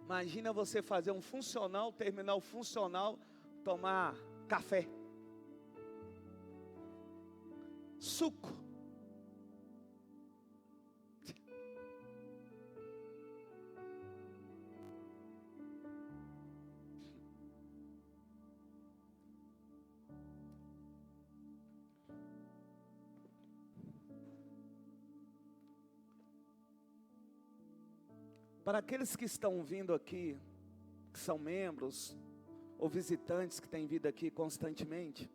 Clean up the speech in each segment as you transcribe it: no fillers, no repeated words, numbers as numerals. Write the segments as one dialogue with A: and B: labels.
A: Imagina você fazer um funcional, terminar o funcional, tomar café, suco. Para aqueles que estão vindo aqui, que são membros ou visitantes que têm vindo aqui constantemente,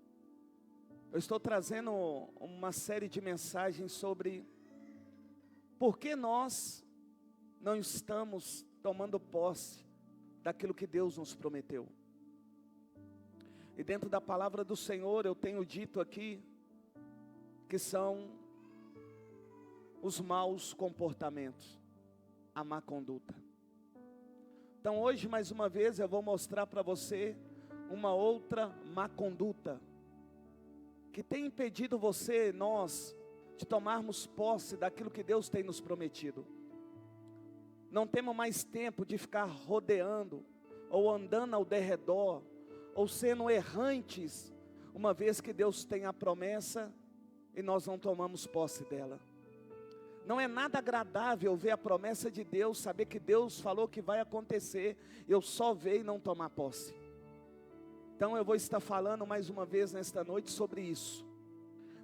A: eu estou trazendo uma série de mensagens sobre por que nós não estamos tomando posse daquilo que Deus nos prometeu. E dentro da palavra do Senhor eu tenho dito aqui que são os maus comportamentos, a má conduta. Então hoje mais uma vez eu vou mostrar para você uma outra má conduta que tem impedido você, nós, de tomarmos posse daquilo que Deus tem nos prometido. Não temos mais tempo de ficar rodeando ou andando ao derredor ou sendo errantes, uma vez que Deus tem a promessa e nós não tomamos posse dela. Não é nada agradável ver a promessa de Deus, saber que Deus falou que vai acontecer, eu só ver e não tomar posse. Então eu vou estar falando mais uma vez nesta noite sobre isso.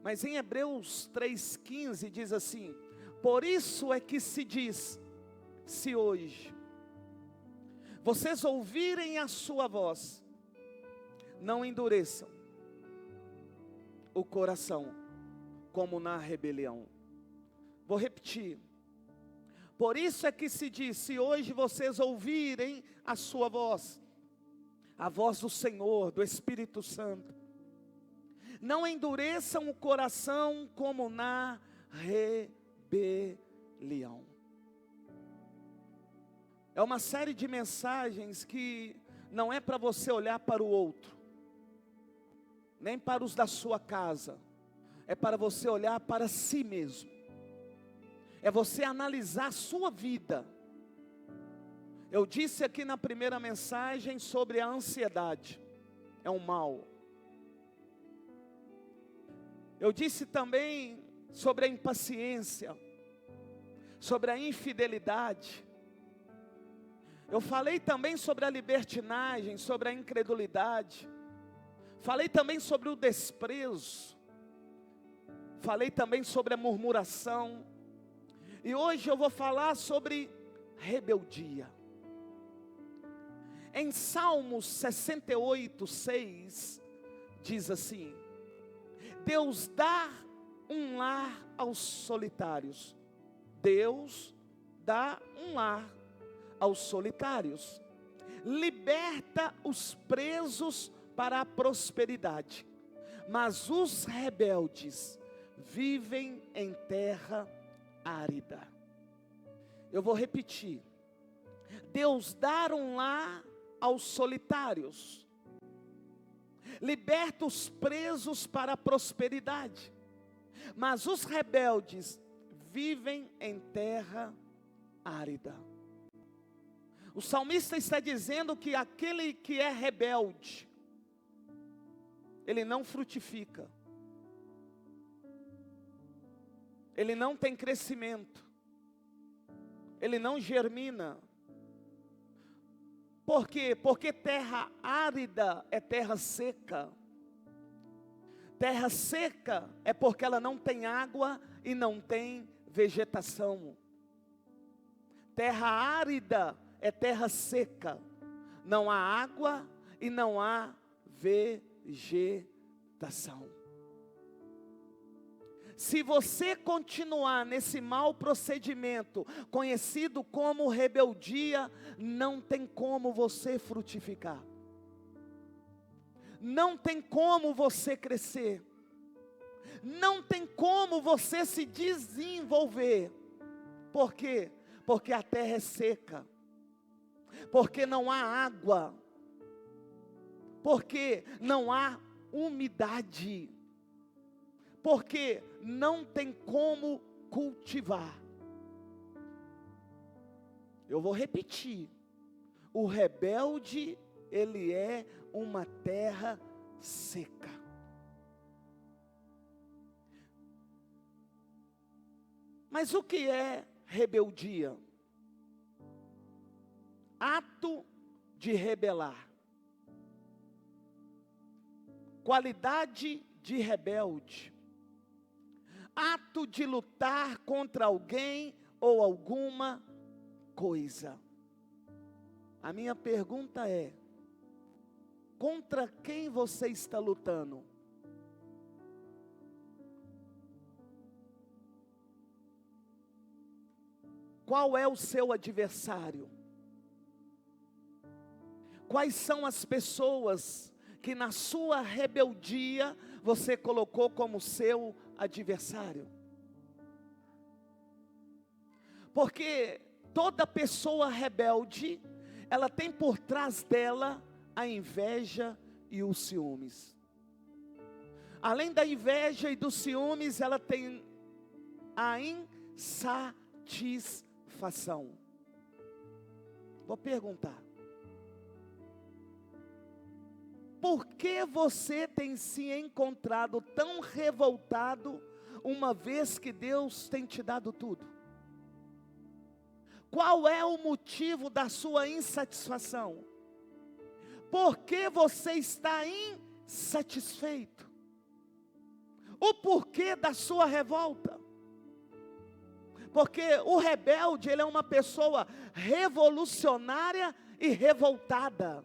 A: Mas em Hebreus 3,15 diz assim: por isso é que se diz, se hoje vocês ouvirem a sua voz, não endureçam o coração como na rebelião. Vou repetir. Por isso é que se diz, se hoje vocês ouvirem a sua voz, a voz do Senhor, do Espírito Santo, não endureçam o coração como na rebelião. É uma série de mensagens que não é para você olhar para o outro, nem para os da sua casa, é para você olhar para si mesmo. É você analisar a sua vida. Eu disse aqui na primeira mensagem sobre a ansiedade. É um mal. Eu disse também sobre a impaciência, sobre a infidelidade. Eu falei também sobre a libertinagem, sobre a incredulidade. Falei também sobre o desprezo. Falei também sobre a murmuração. E hoje eu vou falar sobre rebeldia. Em Salmos 68:6 diz assim: Deus dá um lar aos solitários. Deus dá um lar aos solitários. Liberta os presos para a prosperidade. Mas os rebeldes vivem em terra árida. Eu vou repetir. Deus dá um lar aos solitários. Liberta os presos para a prosperidade. Mas os rebeldes vivem em terra árida. O salmista está dizendo que aquele que é rebelde, ele não frutifica. Ele não tem crescimento. Ele não germina. Por quê? Porque terra árida é terra seca. Terra seca é porque ela não tem água e não tem vegetação. Terra árida é terra seca. Não há água e não há vegetação. Se você continuar nesse mau procedimento, conhecido como rebeldia, não tem como você frutificar. Não tem como você crescer. Não tem como você se desenvolver. Por quê? Porque a terra é seca. Porque não há água. Porque não há umidade. Porque não tem como cultivar. Eu vou repetir. o rebelde, ele é uma terra seca. Mas o que é rebeldia? Ato de rebelar. Qualidade de rebelde. Ato de lutar contra alguém ou alguma coisa. A minha pergunta é: contra quem você está lutando? Qual é o seu adversário? Quais são as pessoas que na sua rebeldia você colocou como seu adversário? Porque toda pessoa rebelde, ela tem por trás dela a inveja e os ciúmes. Além da inveja e dos ciúmes, ela tem a insatisfação. Vou perguntar: por que você tem se encontrado tão revoltado, uma vez que Deus tem te dado tudo? Qual é o motivo da sua insatisfação? Por que você está insatisfeito? O porquê da sua revolta? Porque o rebelde, ele é uma pessoa revolucionária e revoltada.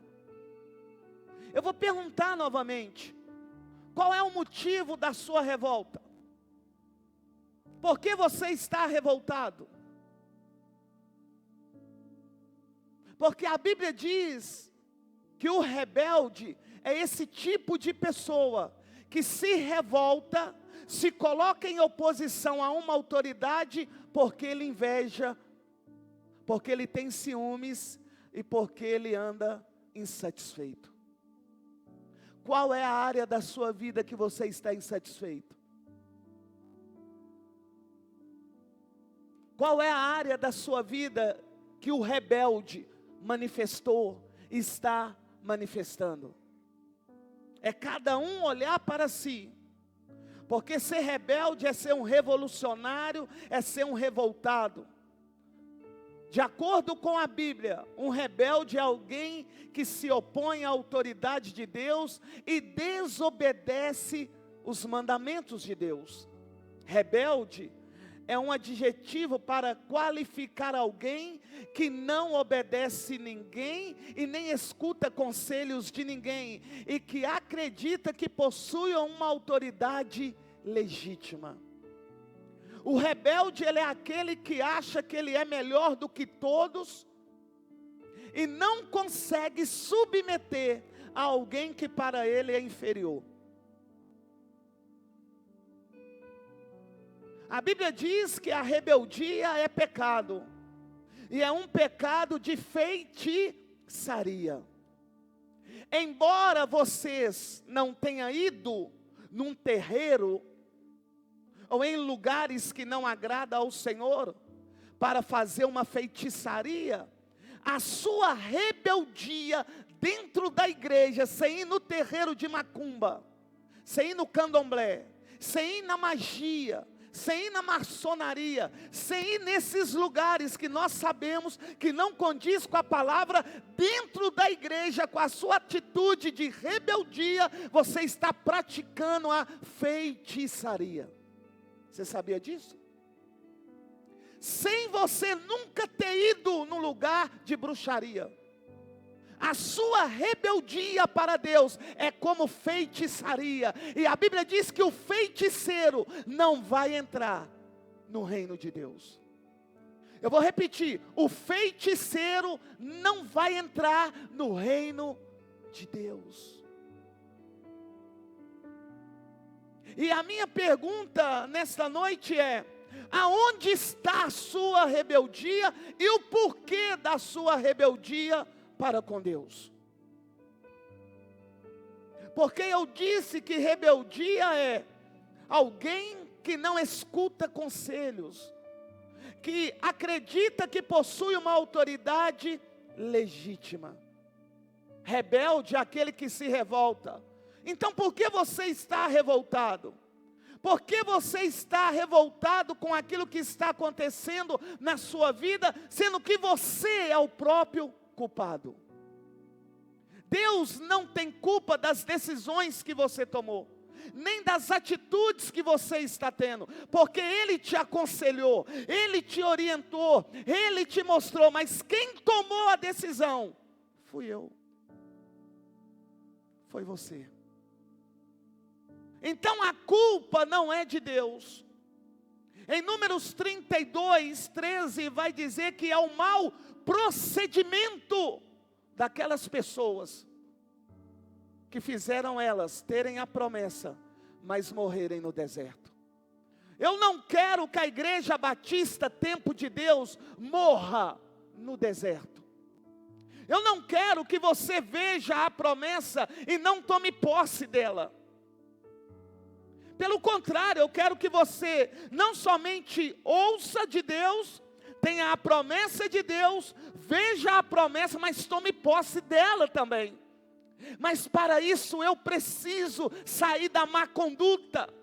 A: Eu vou perguntar novamente: qual é o motivo da sua revolta? Por que você está revoltado? Porque a Bíblia diz que o rebelde é esse tipo de pessoa que se revolta, se coloca em oposição a uma autoridade, porque ele inveja, porque ele tem ciúmes e porque ele anda insatisfeito. Qual é a área da sua vida que você está insatisfeito? Qual é a área da sua vida que o rebelde manifestou, está manifestando? É cada um olhar para si. Porque ser rebelde é ser um revolucionário, é ser um revoltado. De acordo com a Bíblia, um rebelde é alguém que se opõe à autoridade de Deus e desobedece os mandamentos de Deus. Rebelde é um adjetivo para qualificar alguém que não obedece ninguém e nem escuta conselhos de ninguém, e que acredita que possui uma autoridade legítima. O rebelde, ele é aquele que acha que ele é melhor do que todos e não consegue submeter a alguém que para ele é inferior. A Bíblia diz que a rebeldia é pecado, e é um pecado de feitiçaria. Embora vocês não tenham ido num terreiro, ou em lugares que não agradam ao Senhor, para fazer uma feitiçaria, a sua rebeldia dentro da igreja, sem ir no terreiro de macumba, sem ir no candomblé, sem ir na magia, sem ir na maçonaria, sem ir nesses lugares que nós sabemos que não condiz com a palavra, dentro da igreja, com a sua atitude de rebeldia, você está praticando a feitiçaria. Você sabia disso? Sem você nunca ter ido no lugar de bruxaria. A sua rebeldia para Deus é como feitiçaria. E a Bíblia diz que o feiticeiro não vai entrar no reino de Deus. Eu vou repetir: o feiticeiro não vai entrar no reino de Deus. E a minha pergunta nesta noite é: aonde está a sua rebeldia e o porquê da sua rebeldia para com Deus? Porque eu disse que rebeldia é alguém que não escuta conselhos, que acredita que possui uma autoridade legítima. Rebelde é aquele que se revolta. Então por que você está revoltado? Por que você está revoltado com aquilo que está acontecendo na sua vida, sendo que você é o próprio culpado? Deus não tem culpa das decisões que você tomou, nem das atitudes que você está tendo, porque Ele te aconselhou, Ele te orientou, Ele te mostrou, mas quem tomou a decisão fui eu, foi você. Então a culpa não é de Deus. Em Números 32, 13 vai dizer que é o mau procedimento daquelas pessoas que fizeram elas terem a promessa, mas morrerem no deserto. Eu não quero que a Igreja Batista Tempo de Deus morra no deserto. Eu não quero que você veja a promessa e não tome posse dela. Pelo contrário, eu quero que você não somente ouça de Deus, tenha a promessa de Deus, veja a promessa, mas tome posse dela também. Mas para isso eu preciso sair da má conduta,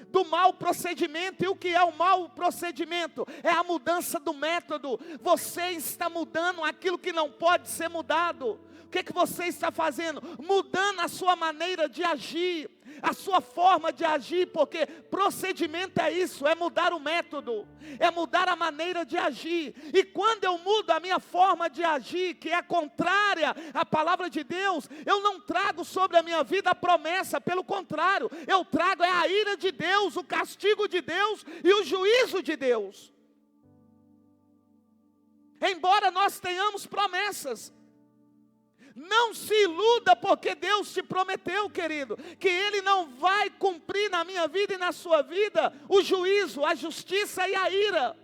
A: do mau procedimento. E o que é o mau procedimento? É a mudança do método. Você está mudando aquilo que não pode ser mudado. O que você está fazendo? Mudando a sua maneira de agir, a sua forma de agir, porque procedimento é isso, é mudar o método, é mudar a maneira de agir. E quando eu mudo a minha forma de agir, que é contrária à palavra de Deus, eu não trago sobre a minha vida a promessa, pelo contrário, eu trago a ira de Deus, o castigo de Deus e o juízo de Deus. Embora nós tenhamos promessas, não se iluda, porque Deus te prometeu, querido, que Ele não vai cumprir na minha vida e na sua vida o juízo, a justiça e a ira.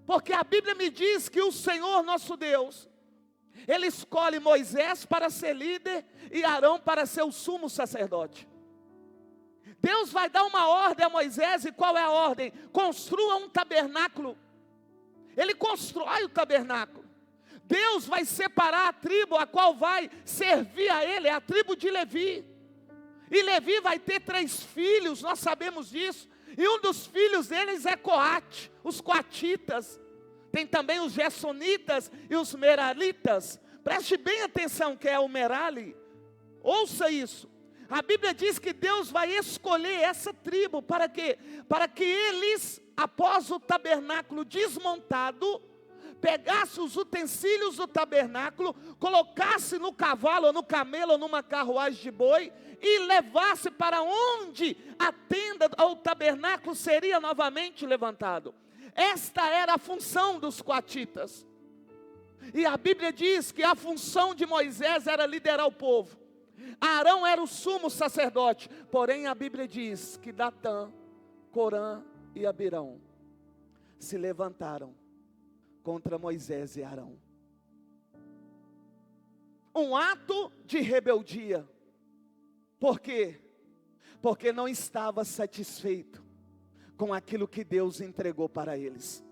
A: Porque a Bíblia me diz que o Senhor nosso Deus, Ele escolhe Moisés para ser líder e Arão para ser o sumo sacerdote. Deus vai dar uma ordem a Moisés, e qual é a ordem? Construa um tabernáculo. Ele constrói o tabernáculo. Deus vai separar a tribo a qual vai servir a Ele, é a tribo de Levi. E Levi vai ter 3 filhos, nós sabemos disso. E um dos filhos deles é Coate, os coatitas. Tem também os gersonitas e os meraritas. Preste bem atenção que é o Merari. Ouça isso. A Bíblia diz que Deus vai escolher essa tribo para quê? Para que eles, após o tabernáculo desmontado, pegasse os utensílios do tabernáculo, colocasse no cavalo, ou no camelo, ou numa carruagem de boi, e levasse para onde a tenda ou o tabernáculo seria novamente levantado. Esta era a função dos coatitas. E a Bíblia diz que a função de Moisés era liderar o povo. Arão era o sumo sacerdote. Porém a Bíblia diz que Datã, Corã e Abirão se levantaram contra Moisés e Arão. Um ato de rebeldia. Por quê? Porque não estava satisfeito com aquilo que Deus entregou para eles.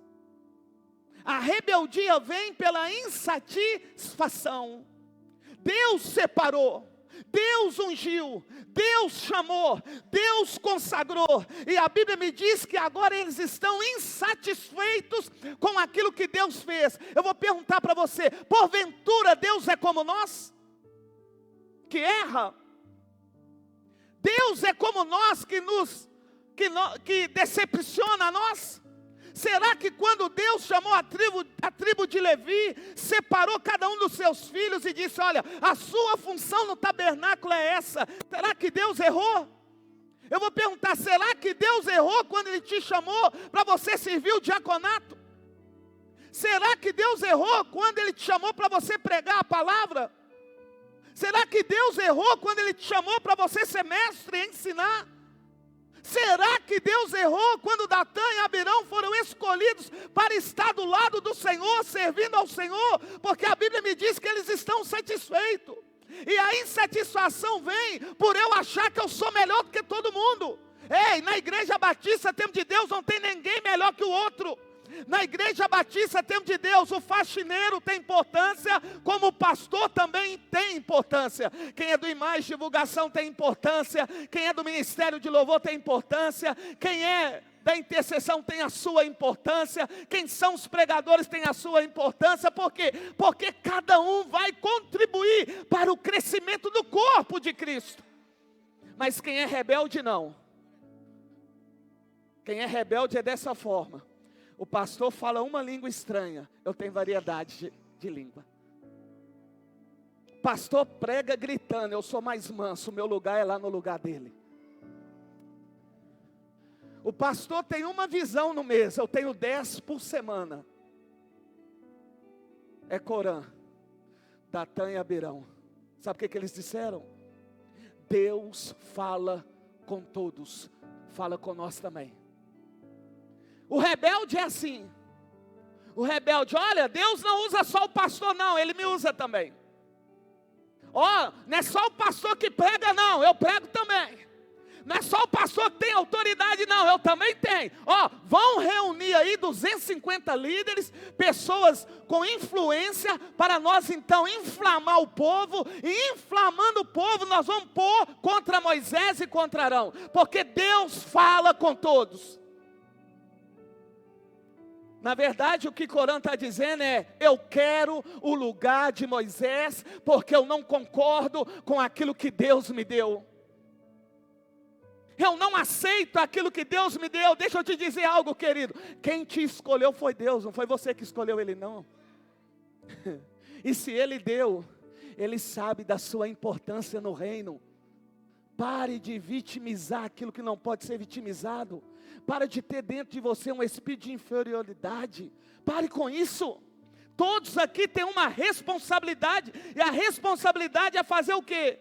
A: A rebeldia vem pela insatisfação. Deus separou, Deus ungiu, Deus chamou, Deus consagrou, e a Bíblia me diz que agora eles estão insatisfeitos com aquilo que Deus fez. Eu vou perguntar para você: porventura Deus é como nós, que erra? Deus é como nós, que decepciona a nós? Será que quando Deus chamou a tribo de Levi, separou cada um dos seus filhos e disse: olha, a sua função no tabernáculo é essa, será que Deus errou? Eu vou perguntar: será que Deus errou quando Ele te chamou para você servir o diaconato? Será que Deus errou quando Ele te chamou para você pregar a palavra? Será que Deus errou quando Ele te chamou para você ser mestre e ensinar? Será que Deus errou quando Datã e Abirão foram escolhidos para estar do lado do Senhor, servindo ao Senhor? Porque a Bíblia me diz que eles estão satisfeitos. E a insatisfação vem por eu achar que eu sou melhor do que todo mundo. Ei, na Igreja Batista Tempo de Deus não tem ninguém melhor que o outro. Na Igreja Batista Tempo de Deus, o faxineiro tem importância, como o pastor também tem importância. Quem é do Imagem Divulgação tem importância, quem é do Ministério de Louvor tem importância, quem é da intercessão tem a sua importância, quem são os pregadores tem a sua importância. Por quê? Porque cada um vai contribuir para o crescimento do corpo de Cristo. Mas quem é rebelde não. Quem é rebelde é dessa forma. O pastor fala uma língua estranha, eu tenho variedade de língua. O pastor prega gritando, eu sou mais manso, o meu lugar é lá no lugar dele. O pastor tem uma visão no mês, eu tenho 10 por semana. É Corã, Datã e Abirão. Sabe o que eles disseram? Deus fala com todos, fala com nós também. O rebelde é assim. O rebelde, olha, Deus não usa só o pastor não, Ele me usa também. Ó, não é só o pastor que prega não, eu prego também. Não é só o pastor que tem autoridade não, eu também tenho. Ó, vão reunir aí 250 líderes, pessoas com influência, para nós então inflamar o povo. E inflamando o povo, nós vamos pôr contra Moisés e contra Arão. Porque Deus fala com todos. Na verdade, o que Corã está dizendo é: eu quero o lugar de Moisés, porque eu não concordo com aquilo que Deus me deu. Eu não aceito aquilo que Deus me deu. Deixa eu te dizer algo, querido. Quem te escolheu foi Deus, não foi você que escolheu Ele não. E se Ele deu, Ele sabe da sua importância no reino. Pare de vitimizar aquilo que não pode ser vitimizado. Pare de ter dentro de você um espírito de inferioridade. Pare com isso. Todos aqui têm uma responsabilidade. E a responsabilidade é fazer o quê?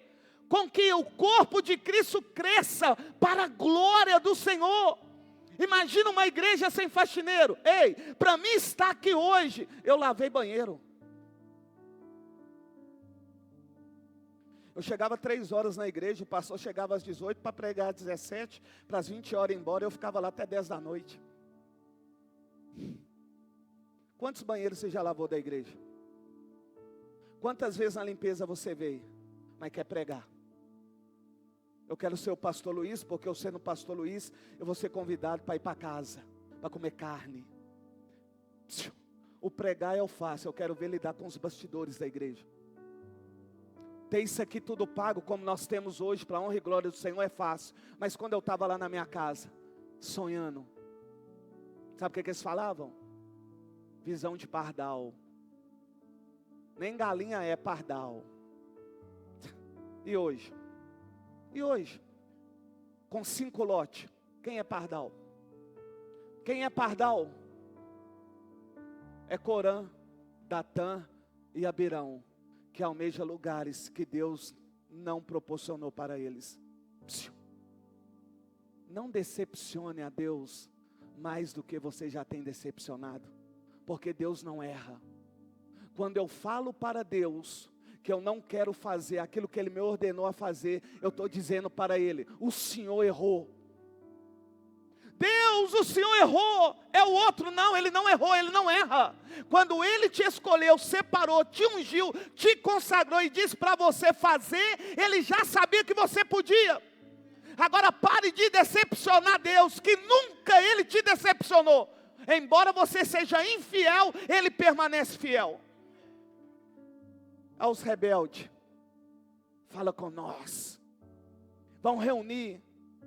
A: Com que o corpo de Cristo cresça para a glória do Senhor. Imagina uma igreja sem faxineiro. Ei, para mim estar aqui hoje, eu lavei banheiro. Eu chegava 3 horas na igreja, o pastor chegava às 18 para pregar às 17, para as 20 horas ir embora, eu ficava lá até 10 da noite. Quantos banheiros você já lavou da igreja? Quantas vezes na limpeza você veio, mas quer pregar? Eu quero ser o pastor Luiz, porque eu sendo o pastor Luiz, eu vou ser convidado para ir para casa, para comer carne. O pregar eu faço, eu quero ver lidar com os bastidores da igreja. Ter isso aqui tudo pago, como nós temos hoje, para a honra e glória do Senhor, é fácil. Mas quando eu estava lá na minha casa, sonhando, sabe o que eles falavam? Visão de pardal. Nem galinha é pardal. E hoje? E hoje? Com 5 lotes, quem é pardal? Quem é pardal? É Corã, Datã e Abirão, que almeja lugares que Deus não proporcionou para eles. Não decepcione a Deus mais do que você já tem decepcionado, porque Deus não erra. Quando eu falo para Deus que eu não quero fazer aquilo que Ele me ordenou a fazer, eu estou dizendo para Ele: o Senhor errou. Deus, o Senhor errou. É o outro, não, Ele não errou, Ele não erra. Quando Ele te escolheu, separou, te ungiu, te consagrou e disse para você fazer, Ele já sabia que você podia. Agora pare de decepcionar Deus, que nunca Ele te decepcionou. Embora você seja infiel, Ele permanece fiel. Aos rebeldes, fala com nós. Vão reunir.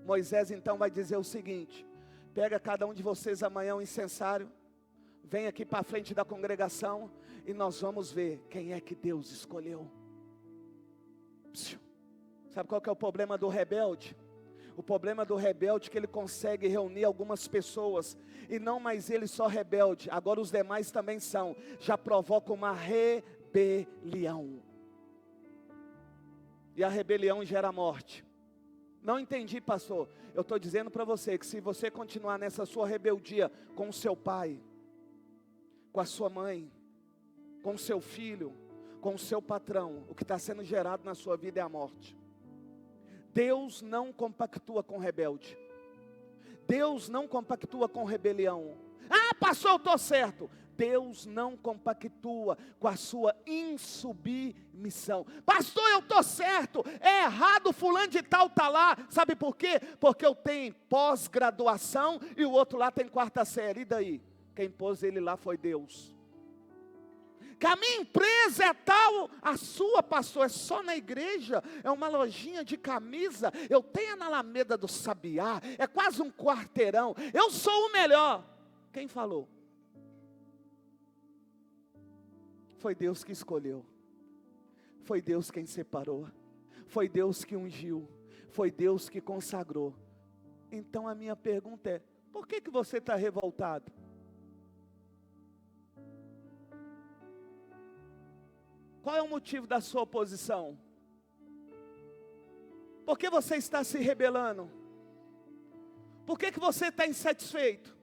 A: Moisés então vai dizer o seguinte: pega cada um de vocês amanhã um incensário, vem aqui para a frente da congregação e nós vamos ver quem é que Deus escolheu. Sabe qual que é o problema do rebelde? O problema do rebelde é que ele consegue reunir algumas pessoas, e não mais ele só rebelde, agora os demais também são, já provoca uma rebelião. E a rebelião gera morte. Não entendi, pastor. Eu estou dizendo para você que se você continuar nessa sua rebeldia com o seu pai, com a sua mãe, com o seu filho, com o seu patrão, o que está sendo gerado na sua vida é a morte. Deus não compactua com rebelde. Deus não compactua com rebelião. Ah, pastor, eu estou certo. Deus não compactua com a sua insubmissão. Pastor, eu estou certo, é errado, fulano de tal está lá. Sabe por quê? Porque eu tenho pós-graduação e o outro lá tem quarta série. E daí? Quem pôs ele lá foi Deus. Que a minha empresa é tal, a sua, pastor, é só na igreja, é uma lojinha de camisa, eu tenho na Alameda do Sabiá, é quase um quarteirão, eu sou o melhor. Quem falou? Foi Deus que escolheu, foi Deus quem separou, foi Deus que ungiu, foi Deus que consagrou. Então a minha pergunta é, por que você está revoltado? Qual é o motivo da sua oposição? Por que você está se rebelando? Por que você está insatisfeito?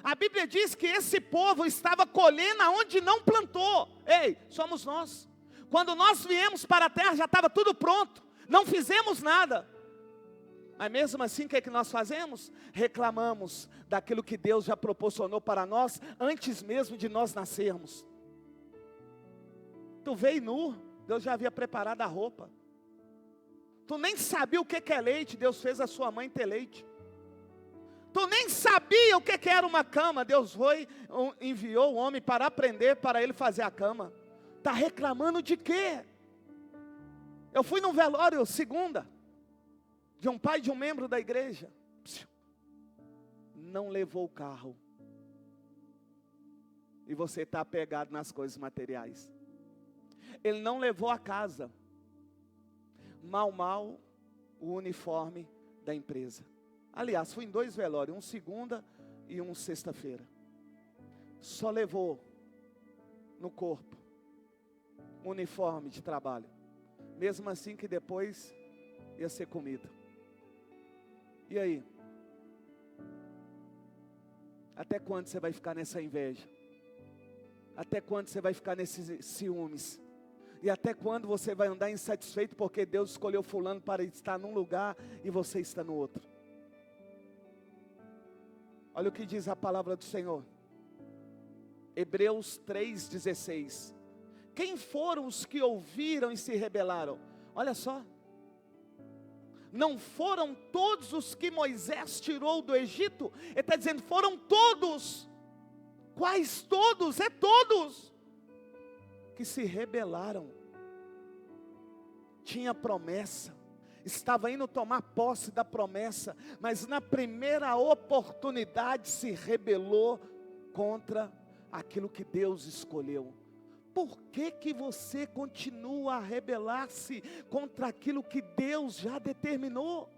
A: A Bíblia diz que esse povo estava colhendo aonde não plantou. Ei, somos nós. Quando nós viemos para a terra já estava tudo pronto. Não fizemos nada. Mas mesmo assim, o que é que nós fazemos? Reclamamos daquilo que Deus já proporcionou para nós antes mesmo de nós nascermos. Tu veio nu, Deus já havia preparado a roupa. Tu nem sabia o que é leite, Deus fez a sua mãe ter leite. Tu nem sabia o que era uma cama, Deus enviou o homem para aprender, para ele fazer a cama. Está reclamando de quê? Eu fui num velório segunda, de um pai de um membro da igreja. Não levou o carro. E você está apegado nas coisas materiais. Ele não levou a casa. Mal, o uniforme da empresa. Aliás, fui em 2 velórios, um segunda e um sexta-feira. Só levou no corpo o uniforme de trabalho. Mesmo assim que depois ia ser comido. E aí? Até quando você vai ficar nessa inveja? Até quando você vai ficar nesses ciúmes? E até quando você vai andar insatisfeito porque Deus escolheu fulano para estar num lugar e você está no outro? Olha o que diz a palavra do Senhor. Hebreus 3,16. Quem foram os que ouviram e se rebelaram? Olha só. Não foram todos os que Moisés tirou do Egito? Ele está dizendo, foram todos. Quais todos? É todos. Que se rebelaram. Tinha promessa, estava indo tomar posse da promessa, mas na primeira oportunidade se rebelou contra aquilo que Deus escolheu. Por que você continua a rebelar-se contra aquilo que Deus já determinou?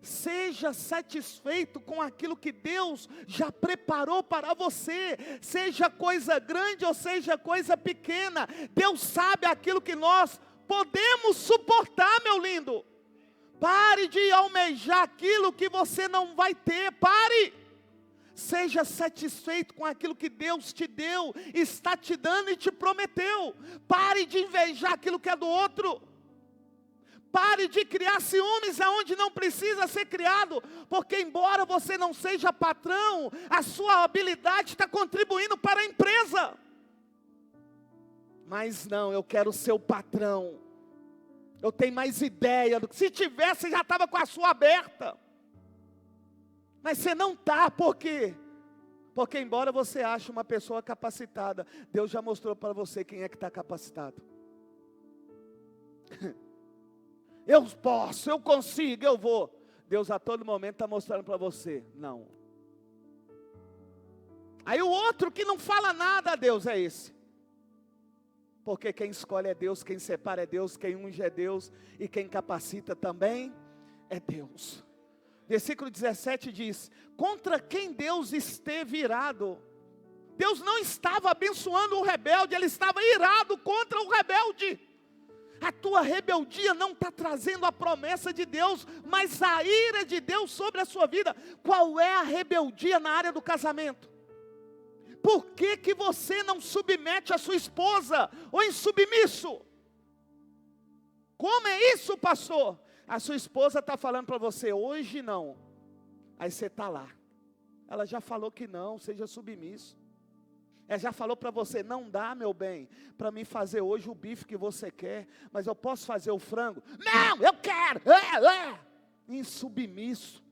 A: Seja satisfeito com aquilo que Deus já preparou para você, seja coisa grande ou seja coisa pequena, Deus sabe aquilo que nós podemos suportar, meu lindo. Pare de almejar aquilo que você não vai ter, pare. Seja satisfeito com aquilo que Deus te deu, está te dando e te prometeu. Pare de invejar aquilo que é do outro. Pare de criar ciúmes aonde não precisa ser criado, porque embora você não seja patrão, a sua habilidade está contribuindo para a empresa. Mas não, eu quero ser o patrão. Eu tenho mais ideia do que se tivesse já estava com a sua aberta. Mas você não está, por quê? Porque embora você ache uma pessoa capacitada, Deus já mostrou para você quem é que está capacitado. Eu posso, eu consigo, eu vou. Deus a todo momento está mostrando para você, não. Aí o outro que não fala nada a Deus é esse. Porque quem escolhe é Deus, quem separa é Deus, quem unge é Deus, e quem capacita também é Deus. Versículo 17 diz, contra quem Deus esteve irado? Deus não estava abençoando o rebelde, Ele estava irado contra o rebelde. A tua rebeldia não está trazendo a promessa de Deus, mas a ira de Deus sobre a sua vida. Qual é a rebeldia na área do casamento? Por que você não submete a sua esposa, ou insubmisso? Como é isso, pastor? A sua esposa está falando para você, hoje não. Aí você está lá. Ela já falou que não, seja submisso. Ela já falou para você, não dá, meu bem, para mim fazer hoje o bife que você quer, mas eu posso fazer o frango? Não, eu quero! Insubmisso.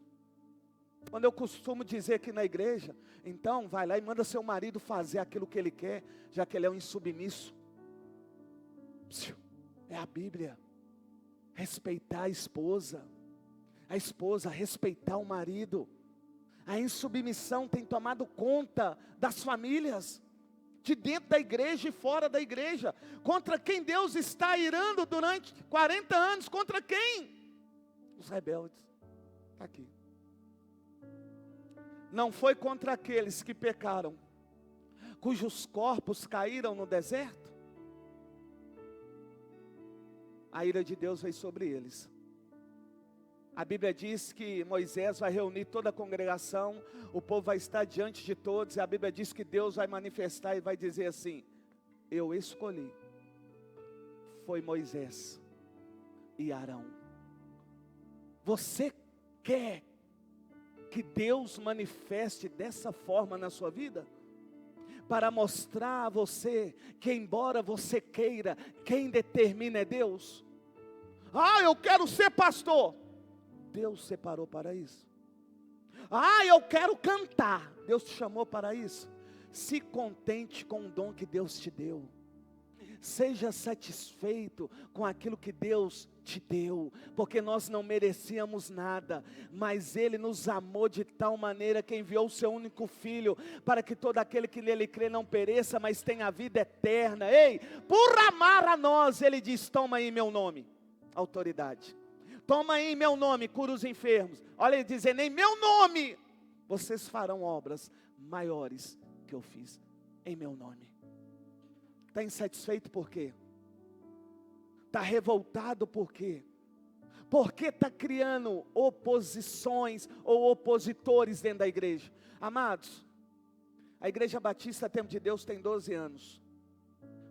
A: Quando eu costumo dizer aqui na igreja, então vai lá e manda seu marido fazer aquilo que ele quer, já que ele é um insubmisso. É a Bíblia. Respeitar a esposa respeitar o marido. A insubmissão tem tomado conta das famílias, de dentro da igreja e fora da igreja. Contra quem Deus está irando durante 40 anos? Contra quem? Os rebeldes. Está aqui. Não foi contra aqueles que pecaram, cujos corpos caíram no deserto? A ira de Deus veio sobre eles. A Bíblia diz que Moisés vai reunir toda a congregação, o povo vai estar diante de todos, e a Bíblia diz que Deus vai manifestar e vai dizer assim: eu escolhi, foi Moisés e Arão. Você quer que Deus manifeste dessa forma na sua vida? Para mostrar a você que, embora você queira, quem determina é Deus. Eu quero ser pastor. Deus separou para isso. Eu quero cantar. Deus te chamou para isso. Se contente com o dom que Deus te deu. Seja satisfeito com aquilo que Deus te deu, porque nós não merecíamos nada, mas Ele nos amou de tal maneira que enviou o seu único Filho, para que todo aquele que nele crê não pereça, mas tenha a vida eterna. Por amar a nós, Ele diz: toma aí meu nome, autoridade. Toma aí em meu nome, cura os enfermos. Olha ele dizendo, em meu nome, vocês farão obras maiores que eu fiz, em meu nome. Está insatisfeito por quê? Está revoltado por quê? Porque está criando oposições ou opositores dentro da igreja. Amados, a Igreja Batista Tempo de Deus tem 12 anos.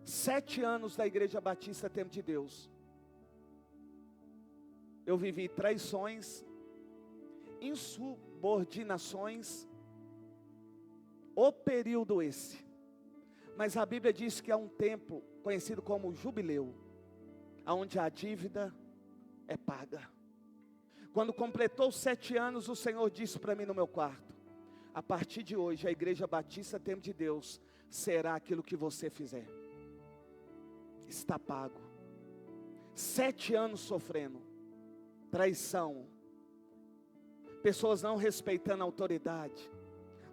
A: 7 anos da Igreja Batista Tempo de Deus. Eu vivi traições, insubordinações, o período esse. Mas a Bíblia diz que há um tempo conhecido como jubileu, onde a dívida é paga. Quando completou 7 anos, o Senhor disse para mim no meu quarto: a partir de hoje, a Igreja Batista Tempo de Deus será aquilo que você fizer. Está pago. 7 anos sofrendo traição, pessoas não respeitando a autoridade,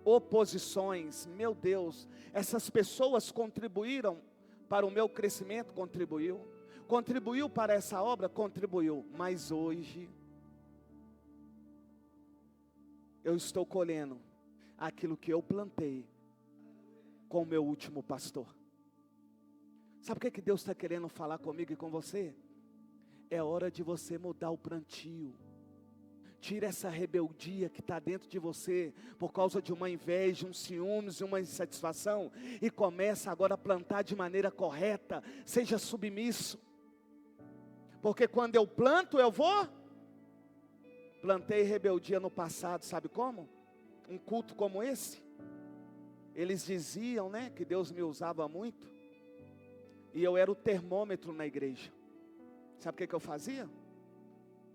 A: oposições. Meu Deus, essas pessoas contribuíram para o meu crescimento? Contribuiu para essa obra? Contribuiu, mas hoje eu estou colhendo aquilo que eu plantei com o meu último pastor. Sabe o que Deus está querendo falar comigo e com você? É hora de você mudar o plantio. Tira essa rebeldia que está dentro de você, por causa de uma inveja, um ciúmes, uma insatisfação, e começa agora a plantar de maneira correta. Seja submisso, porque quando eu planto, eu vou. Plantei rebeldia no passado, sabe como? Um culto como esse. Eles diziam, que Deus me usava muito, e eu era o termômetro na igreja. Sabe o que eu fazia?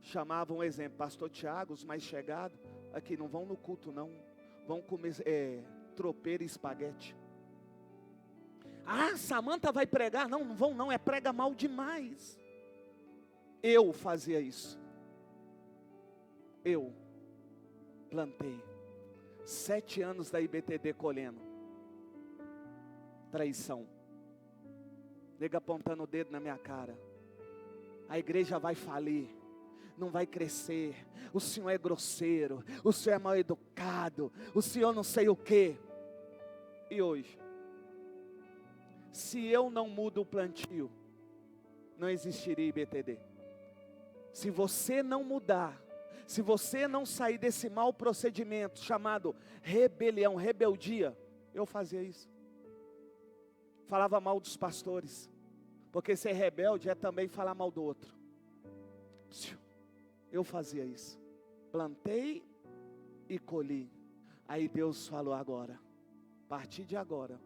A: Chamava um exemplo, pastor Tiago, os mais chegados, aqui não vão no culto não, vão comer tropeiro e espaguete. Samanta vai pregar? Não vão não, prega mal demais. Eu fazia isso. Eu plantei 7 anos da IBTD colhendo traição, nega apontando o dedo na minha cara. A igreja vai falir, não vai crescer, o senhor é grosseiro, o senhor é mal educado, o senhor não sei o quê. E hoje, se eu não mudo o plantio, não existiria IBTD. Se você não mudar, se você não sair desse mau procedimento chamado rebelião, rebeldia, eu fazia isso. Falava mal dos pastores, porque ser rebelde é também falar mal do outro. Eu fazia isso. Plantei e colhi. Aí Deus falou: agora, a partir de agora,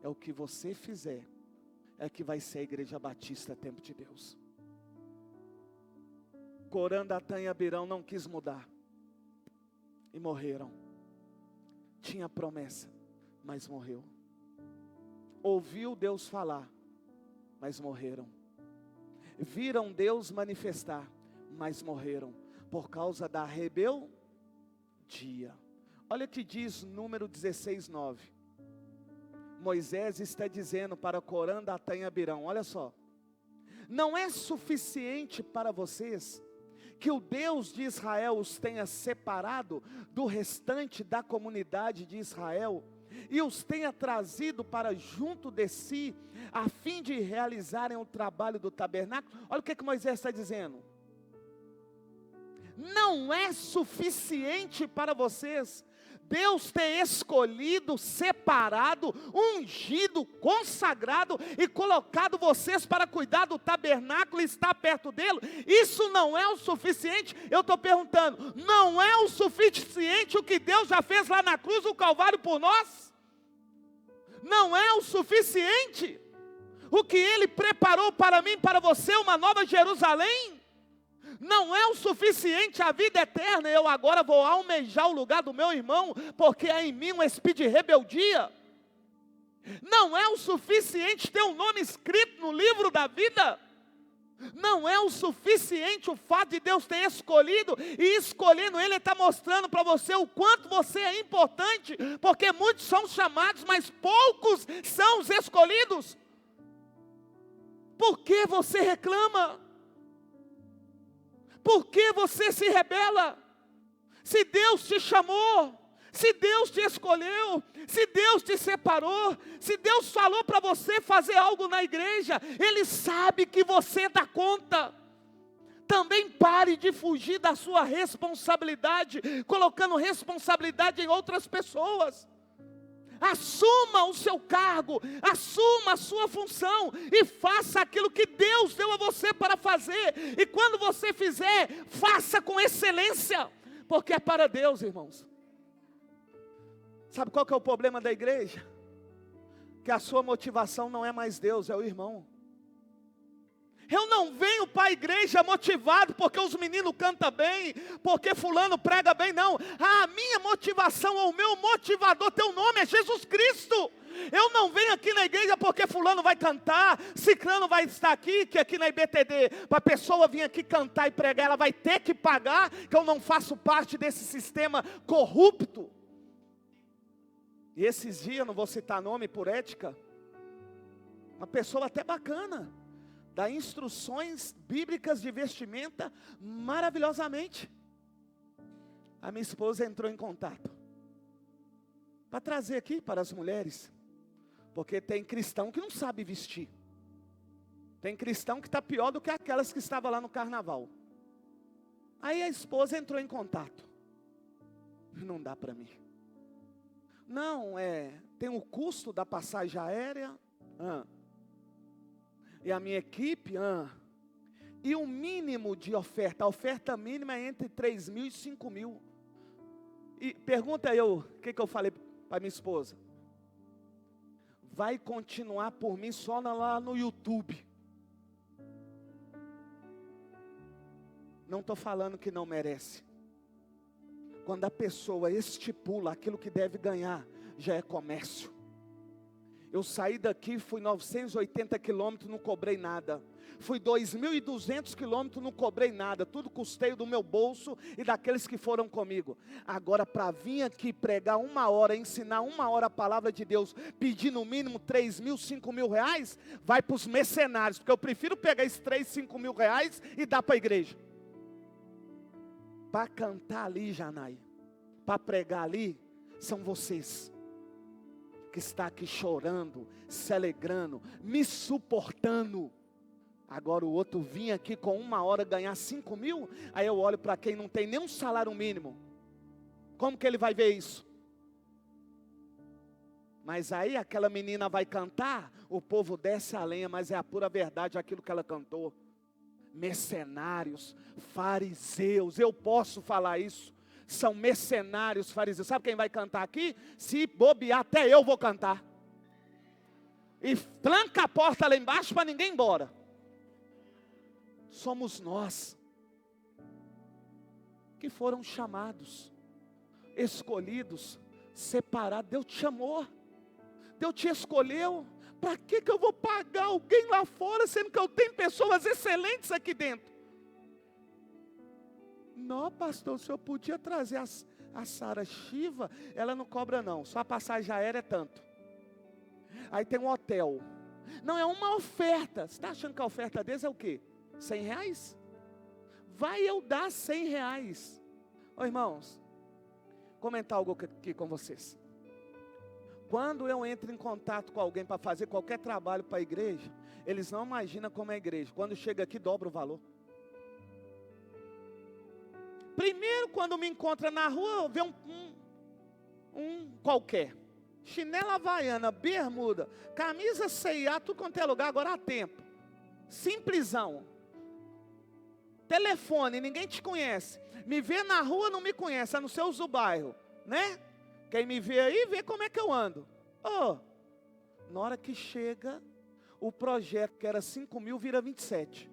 A: é o que você fizer, é que vai ser a Igreja Batista Tempo de Deus. Corã, Datã e Abirão não quis mudar, e morreram. Tinha promessa, mas morreu. Ouviu Deus falar, mas morreram. Viram Deus manifestar, mas morreram, por causa da rebeldia. Olha o que diz número 16:9. Moisés está dizendo para Corã, Datã e Abirão: olha só, não é suficiente para vocês que o Deus de Israel os tenha separado do restante da comunidade de Israel e os tenha trazido para junto de si, a fim de realizarem o trabalho do tabernáculo. Olha o que Moisés está dizendo: não é suficiente para vocês Deus ter escolhido, separado, ungido, consagrado e colocado vocês para cuidar do tabernáculo e estar perto dele. Isso não é o suficiente. Eu estou perguntando, não é o suficiente o que Deus já fez lá na cruz do Calvário por nós? Não é o suficiente o que Ele preparou para mim, para você, uma nova Jerusalém? Não é o suficiente a vida eterna? Eu agora vou almejar o lugar do meu irmão, porque há em mim um espírito de rebeldia. Não é o suficiente ter um nome escrito no livro da vida. Não é o suficiente o fato de Deus ter escolhido, e escolhendo Ele está mostrando para você o quanto você é importante, porque muitos são chamados, mas poucos são os escolhidos. Por que você reclama? Por que você se rebela? Se Deus te chamou, se Deus te escolheu, se Deus te separou, se Deus falou para você fazer algo na igreja, Ele sabe que você dá conta. Também pare de fugir da sua responsabilidade, colocando responsabilidade em outras pessoas. Assuma o seu cargo, assuma a sua função e faça aquilo que Deus deu a você para fazer. E quando você fizer, faça com excelência, porque é para Deus, irmãos. Sabe qual que é o problema da igreja? Que a sua motivação não é mais Deus, é o irmão. Eu não venho para a igreja motivado porque os meninos cantam bem, porque fulano prega bem, não. A minha motivação, ou o meu motivador, teu nome é Jesus Cristo. Eu não venho aqui na igreja porque fulano vai cantar, ciclano vai estar aqui, que aqui na IBTD, para a pessoa vir aqui cantar e pregar, ela vai ter que pagar, que eu não faço parte desse sistema corrupto. E esses dias, não vou citar nome por ética, uma pessoa até bacana, dá instruções bíblicas de vestimenta maravilhosamente. A minha esposa entrou em contato para trazer aqui para as mulheres, porque tem cristão que não sabe vestir. Tem cristão que está pior do que aquelas que estavam lá no carnaval. Aí a esposa entrou em contato. Não dá para mim. Não, tem o custo da passagem aérea. E a minha equipe, e o mínimo de oferta, a oferta mínima é entre 3 mil e 5 mil. E pergunta o que eu falei para minha esposa? Vai continuar por mim só lá no YouTube. Não estou falando que não merece. Quando a pessoa estipula aquilo que deve ganhar, já é comércio. Eu saí daqui, fui 980 quilômetros, não cobrei nada. Fui 2.200 quilômetros, não cobrei nada. Tudo custeio do meu bolso e daqueles que foram comigo. Agora, para vir aqui pregar 1 hora, ensinar 1 hora a palavra de Deus, pedir no mínimo 3 mil, 5 mil reais, vai para os mercenários. Porque eu prefiro pegar esses 3, 5 mil reais e dar para a igreja. Para cantar ali, Janai, para pregar ali, são vocês que está aqui chorando, se alegrando, me suportando. Agora o outro vinha aqui com 1 hora ganhar 5 mil, aí eu olho para quem não tem nem um salário mínimo. Como que ele vai ver isso? Mas aí aquela menina vai cantar, o povo desce a lenha, mas é a pura verdade aquilo que ela cantou. Mercenários, fariseus, eu posso falar isso. são mercenários fariseus. Sabe quem vai cantar aqui? Se bobear, até eu vou cantar. E tranca a porta lá embaixo para ninguém ir embora. Somos nós que foram chamados, escolhidos, separados. Deus te chamou, Deus te escolheu. Para que eu vou pagar alguém lá fora, sendo que eu tenho pessoas excelentes aqui dentro? Não, pastor, o senhor podia trazer a Sara Shiva, ela não cobra não, só a passagem aérea é tanto. Aí tem um hotel, não, é uma oferta. Você está achando que a oferta deles é o quê? R$100? Vai eu dar R$100. Ô irmãos, comentar algo aqui com vocês. Quando eu entro em contato com alguém para fazer qualquer trabalho para a igreja, eles não imaginam como é a igreja. Quando chega aqui, dobra o valor. Primeiro, quando me encontra na rua, vê um qualquer. Chinela havaiana, bermuda, camisa C&A, tudo quanto é lugar, agora há tempo. Simplesão. Telefone, ninguém te conhece. Me vê na rua, não me conhece, a não ser os do bairro, né? Quem me vê aí, vê como é que eu ando. Na hora que chega, o projeto que era 5 mil, vira 27.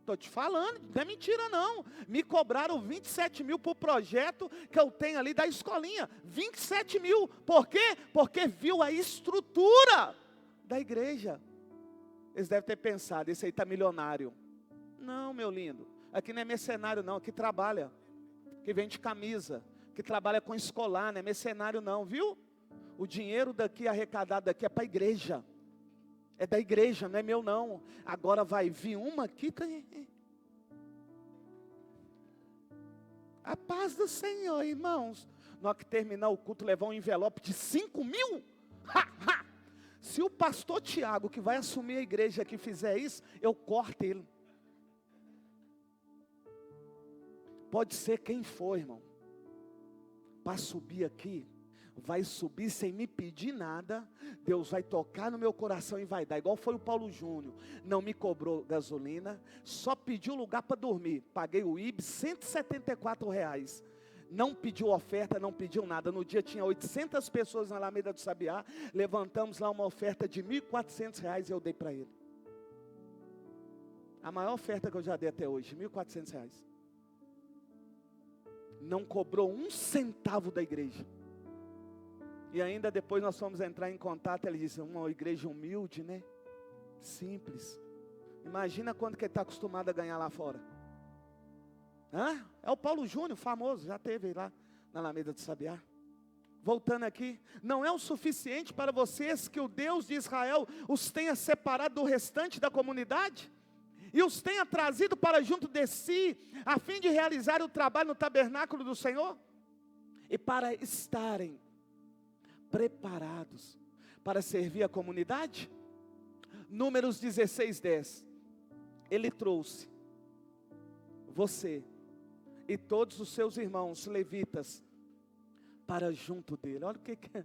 A: Estou te falando, não é mentira não. Me cobraram 27 mil por projeto que eu tenho ali da escolinha. 27 mil, por quê? Porque viu a estrutura da igreja. Eles devem ter pensado, esse aí está milionário. Não, meu lindo, aqui não é mercenário não, aqui trabalha, que vende camisa, que trabalha com escolar, não é mercenário não, viu? O dinheiro daqui arrecadado daqui é para a igreja. É da igreja, não é meu não. Agora vai vir uma aqui. A paz do Senhor, irmãos. Na hora que terminar o culto, levar um envelope de 5 mil. Se o pastor Tiago, que vai assumir a igreja aqui, fizer isso, eu corto ele. Pode ser quem for, irmão. Para subir aqui, vai subir sem me pedir nada. Deus vai tocar no meu coração e vai dar. Igual foi o Paulo Júnior. Não me cobrou gasolina, só pediu lugar para dormir. Paguei o IBS, R$174. Não pediu oferta, não pediu nada. No dia tinha 800 pessoas na Alameda do Sabiá. Levantamos lá uma oferta de R$1.400 e eu dei para ele. A maior oferta que eu já dei até hoje, R$1.400. Não cobrou um centavo da igreja. E ainda depois nós fomos entrar em contato. Ele disse, uma igreja humilde, né? Simples. Imagina quanto que ele está acostumado a ganhar lá fora. É o Paulo Júnior, famoso, já teve lá na Alameda do Sabiá. Voltando aqui, não é o suficiente para vocês que o Deus de Israel os tenha separado do restante da comunidade? E os tenha trazido para junto de si, a fim de realizar o trabalho no tabernáculo do Senhor? E para estarem preparados para servir a comunidade? Números 16:10. Ele trouxe você e todos os seus irmãos levitas para junto dele. Olha o que é.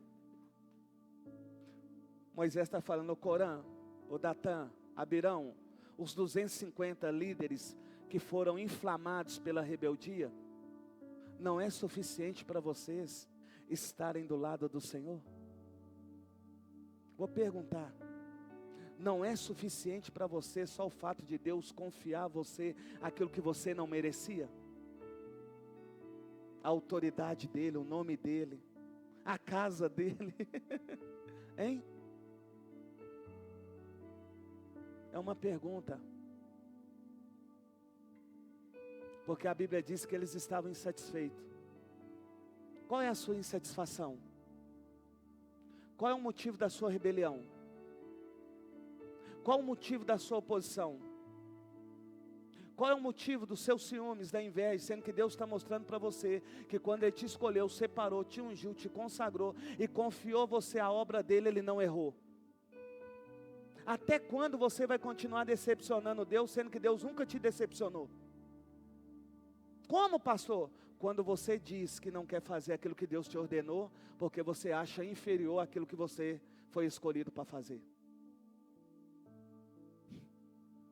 A: Moisés está falando, o Corã, o Datã, Abirão, os 250 líderes que foram inflamados pela rebeldia, não é suficiente para vocês estarem do lado do Senhor? Vou perguntar, não é suficiente para você só o fato de Deus confiar a você aquilo que você não merecia? A autoridade dele, o nome dele, a casa dele, hein? É uma pergunta. Porque a Bíblia diz que eles estavam insatisfeitos. Qual é a sua insatisfação? Qual é o motivo da sua rebelião? Qual é o motivo da sua oposição? Qual é o motivo dos seus ciúmes, da inveja, sendo que Deus está mostrando para você que quando Ele te escolheu, separou, te ungiu, te consagrou e confiou você a obra dEle, Ele não errou? Até quando você vai continuar decepcionando Deus, sendo que Deus nunca te decepcionou? Como, pastor? Quando você diz que não quer fazer aquilo que Deus te ordenou, porque você acha inferior àquilo que você foi escolhido para fazer.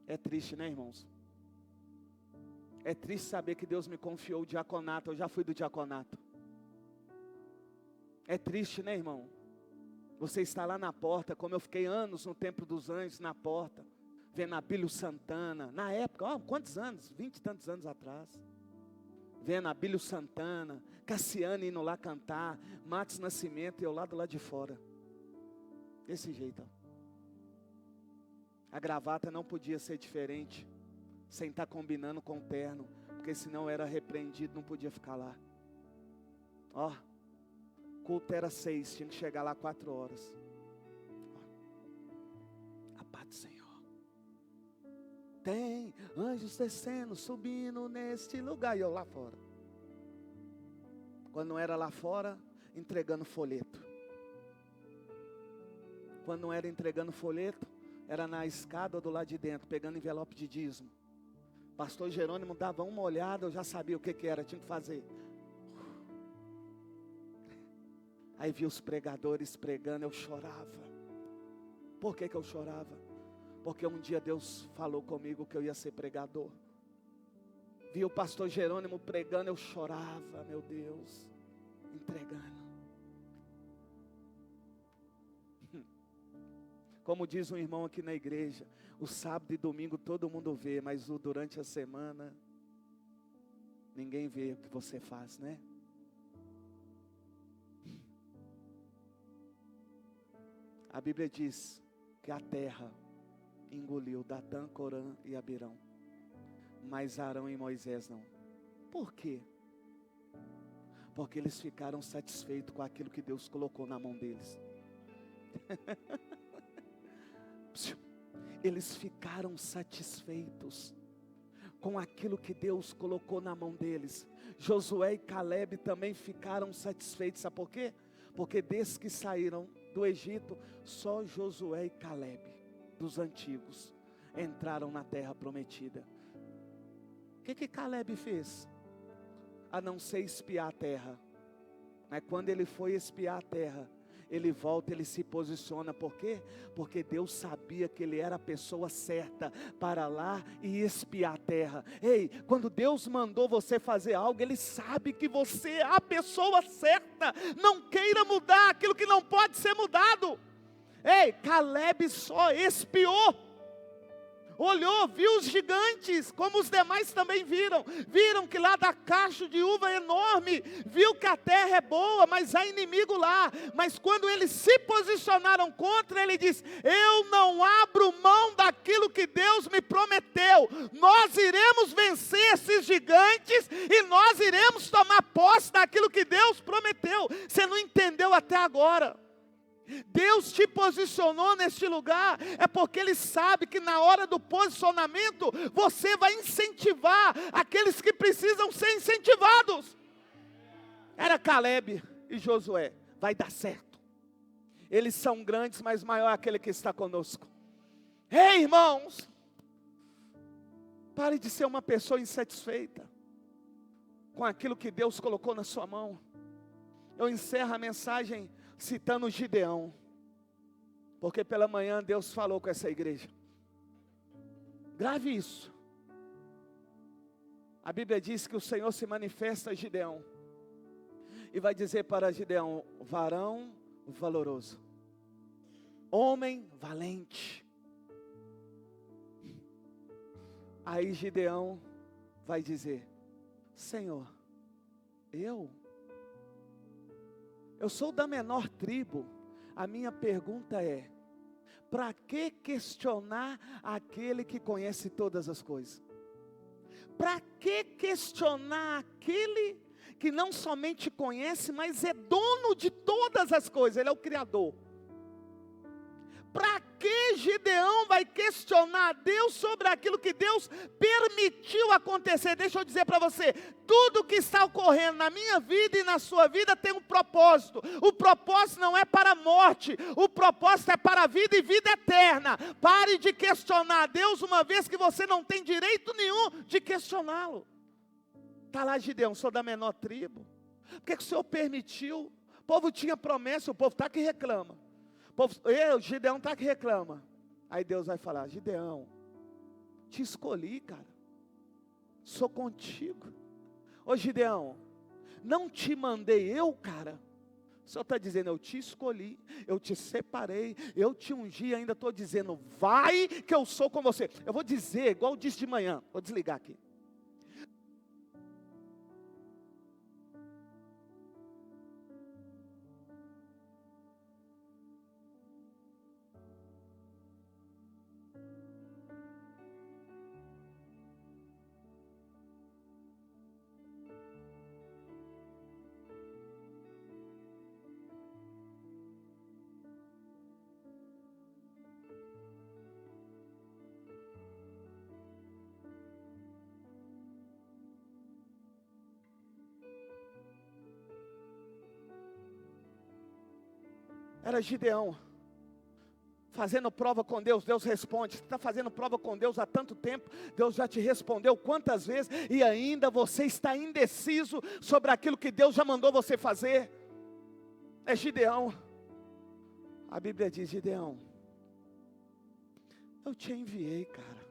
A: É triste, né, irmãos? É triste saber que Deus me confiou o diaconato, eu já fui do diaconato. É triste, né, irmão? Você está lá na porta, como eu fiquei anos no Templo dos Anjos, na porta, vendo Abílio Santana, na época, quantos anos? 20 e tantos anos atrás. Vendo Abílio Santana, Cassiano indo lá cantar, Matos Nascimento e eu lá do lado de fora. Desse jeito, ó. A gravata não podia ser diferente, sem estar combinando com o terno, porque senão era repreendido, não podia ficar lá. Ó, culto era 6, tinha que chegar lá 4 horas. Ó, a paz do Senhor. Tem anjos descendo, subindo neste lugar, e eu lá fora. Quando não era lá fora, entregando folheto. Quando não era entregando folheto, era na escada ou do lado de dentro, pegando envelope de dízimo. Pastor Jerônimo dava uma olhada, eu já sabia o que era, tinha que fazer. Aí vi os pregadores pregando, eu chorava. Por que eu chorava? Porque um dia Deus falou comigo que eu ia ser pregador. Vi o pastor Jerônimo pregando, eu chorava, meu Deus, entregando. Como diz um irmão aqui na igreja, o sábado e domingo todo mundo vê, mas durante a semana, ninguém vê o que você faz, né? A Bíblia diz que a terra engoliu Datã, Corã e Abirão, mas Arão e Moisés não. Por quê? Porque eles ficaram satisfeitos com aquilo que Deus colocou na mão deles. Eles ficaram satisfeitos com aquilo que Deus colocou na mão deles. Josué e Caleb também ficaram satisfeitos. Sabe por quê? Porque desde que saíram do Egito, só Josué e Caleb, dos antigos, entraram na terra prometida. O que Caleb fez? A não ser espiar a terra. Mas quando ele foi espiar a terra, ele volta, ele se posiciona. Por quê? Porque Deus sabia que ele era a pessoa certa para lá e espiar a terra. Ei, quando Deus mandou você fazer algo, Ele sabe que você é a pessoa certa. Não queira mudar aquilo que não pode ser mudado. Ei, Caleb só espiou. Olhou, viu os gigantes, como os demais também viram. Viram que lá dá cacho de uva enorme. Viu que a terra é boa, mas há inimigo lá. Mas quando eles se posicionaram contra, ele diz: eu não abro mão daquilo que Deus me prometeu. Nós iremos vencer esses gigantes e nós iremos tomar posse daquilo que Deus prometeu. Você não entendeu até agora. Deus te posicionou neste lugar, é porque Ele sabe que na hora do posicionamento, você vai incentivar aqueles que precisam ser incentivados. Era Caleb e Josué, vai dar certo. Eles são grandes, mas maior é aquele que está conosco. Ei, irmãos, pare de ser uma pessoa insatisfeita com aquilo que Deus colocou na sua mão. Eu encerro a mensagem citando Gideão, porque pela manhã Deus falou com essa igreja. Grave isso. A Bíblia diz que o Senhor se manifesta a Gideão e vai dizer para Gideão: varão valoroso, homem valente. Aí Gideão vai dizer: Senhor, eu sou da menor tribo. A minha pergunta é: para que questionar aquele que conhece todas as coisas? Para que questionar aquele que não somente conhece, mas é dono de todas as coisas? Ele é o Criador. Para que Gideão vai questionar a Deus sobre aquilo que Deus permitiu acontecer? Deixa eu dizer para você, tudo que está ocorrendo na minha vida e na sua vida tem um propósito. O propósito não é para a morte, o propósito é para a vida e vida eterna. Pare de questionar a Deus, uma vez que você não tem direito nenhum de questioná-lo. Está lá Gideão: sou da menor tribo. Por que o Senhor permitiu? O povo tinha promessa, o povo está que reclama. Gideão está que reclama. Aí Deus vai falar: Gideão, te escolhi, cara. sou contigo. Ô Gideão, não te mandei eu, cara. O Senhor está dizendo, eu te escolhi, eu te separei, eu te ungi, e ainda estou dizendo, vai que eu sou com você. Eu vou dizer, igual eu disse de manhã, vou desligar aqui. Era Gideão, fazendo prova com Deus, Deus responde. Você está fazendo prova com Deus há tanto tempo, Deus já te respondeu quantas vezes, e ainda você está indeciso sobre aquilo que Deus já mandou você fazer. É Gideão. A Bíblia diz, Gideão, eu te enviei, cara.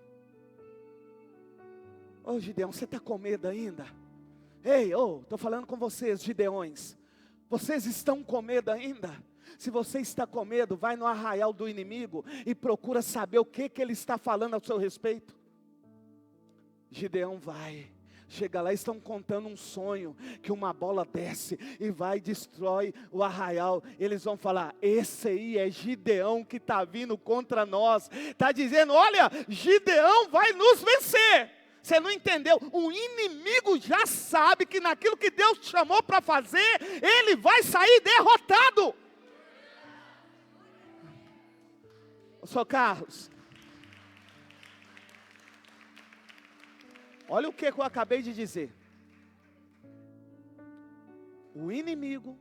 A: Ô Gideão, você está com medo ainda? Ei, estou falando com vocês, Gideões. Vocês estão com medo ainda? Se você está com medo, vai no arraial do inimigo e procura saber o que ele está falando ao seu respeito. Gideão vai, chega lá, estão contando um sonho, que uma bola desce e vai e destrói o arraial. Eles vão falar, esse aí é Gideão que está vindo contra nós. Está dizendo, olha, Gideão vai nos vencer. Você não entendeu? O inimigo já sabe que naquilo que Deus te chamou para fazer, ele vai sair derrotado. Sou Carlos, olha o que eu acabei de dizer. O inimigo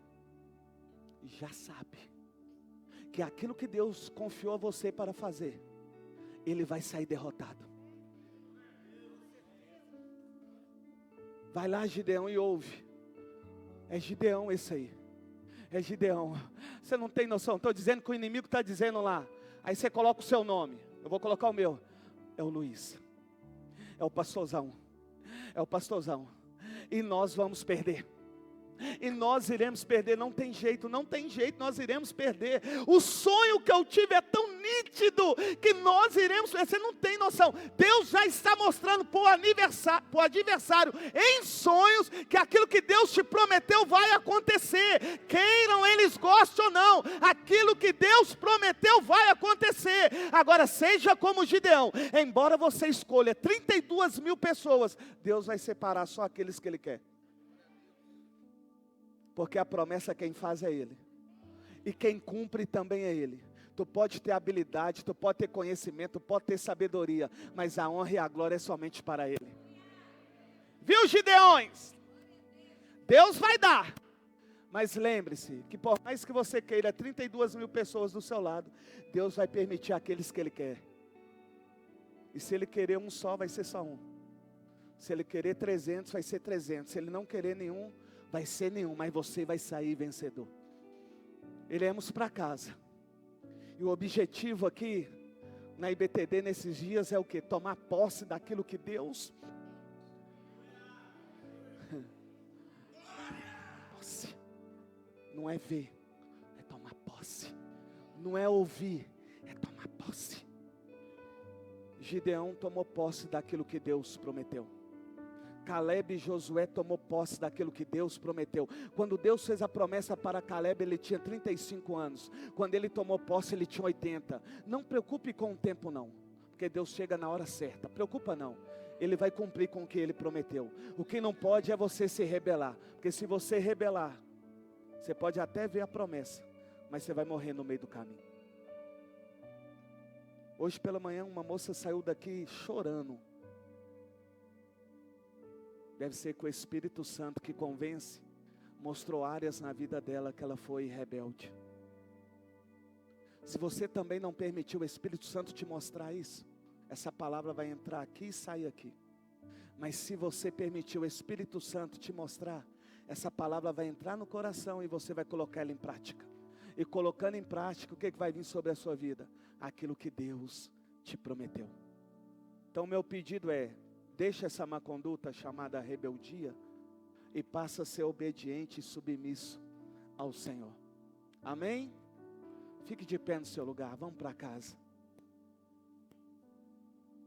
A: já sabe que aquilo que Deus confiou a você para fazer, ele vai sair derrotado. Vai lá, Gideão, e ouve. É Gideão esse aí. É Gideão. Você não tem noção, estou dizendo que o inimigo está dizendo lá. Aí você coloca o seu nome, eu vou colocar o meu. É o Luiz, é o pastorzão, é o pastorzão. E nós vamos perder. E nós iremos perder, não tem jeito, nós iremos perder. O sonho que eu tive é tão nítido, que nós iremos, você não tem noção. Deus já está mostrando para o adversário, em sonhos, que aquilo que Deus te prometeu vai acontecer. Queiram eles gostem ou não, aquilo que Deus prometeu vai acontecer. Agora seja como Gideão, embora você escolha 32 mil pessoas, Deus vai separar só aqueles que Ele quer. Porque a promessa quem faz é Ele, e quem cumpre também é Ele. Tu pode ter habilidade, tu pode ter conhecimento, tu pode ter sabedoria, mas a honra e a glória é somente para Ele. Viu, Gideões? Deus vai dar, mas lembre-se, que por mais que você queira 32 mil pessoas do seu lado, Deus vai permitir aqueles que Ele quer. E se Ele querer um só, vai ser só um. Se Ele querer 300, vai ser 300. Se Ele não querer nenhum, vai ser nenhum, mas você vai sair vencedor. Iremos para casa. E o objetivo aqui, na IBTD nesses dias, é o que? Tomar posse daquilo que Deus... Posse. Não é ver, é tomar posse. Não é ouvir, é tomar posse. Gideão tomou posse daquilo que Deus prometeu. Caleb e Josué tomou posse daquilo que Deus prometeu. Quando Deus fez a promessa para Caleb, ele tinha 35 anos. Quando ele tomou posse, ele tinha 80. Não preocupe com o tempo não, porque Deus chega na hora certa. Preocupa não, Ele vai cumprir com o que Ele prometeu. O que não pode é você se rebelar, porque se você rebelar, você pode até ver a promessa, mas você vai morrer no meio do caminho. Hoje pela manhã uma moça saiu daqui chorando. Deve ser que o Espírito Santo que convence, mostrou áreas na vida dela que ela foi rebelde. Se você também não permitiu o Espírito Santo te mostrar isso, essa palavra vai entrar aqui e sair aqui. Mas se você permitiu o Espírito Santo te mostrar, essa palavra vai entrar no coração e você vai colocar ela em prática. E colocando em prática, o que vai vir sobre a sua vida? Aquilo que Deus te prometeu. Então meu pedido é, deixa essa má conduta chamada rebeldia e passa a ser obediente e submisso ao Senhor. Amém? Fique de pé no seu lugar, vamos para casa.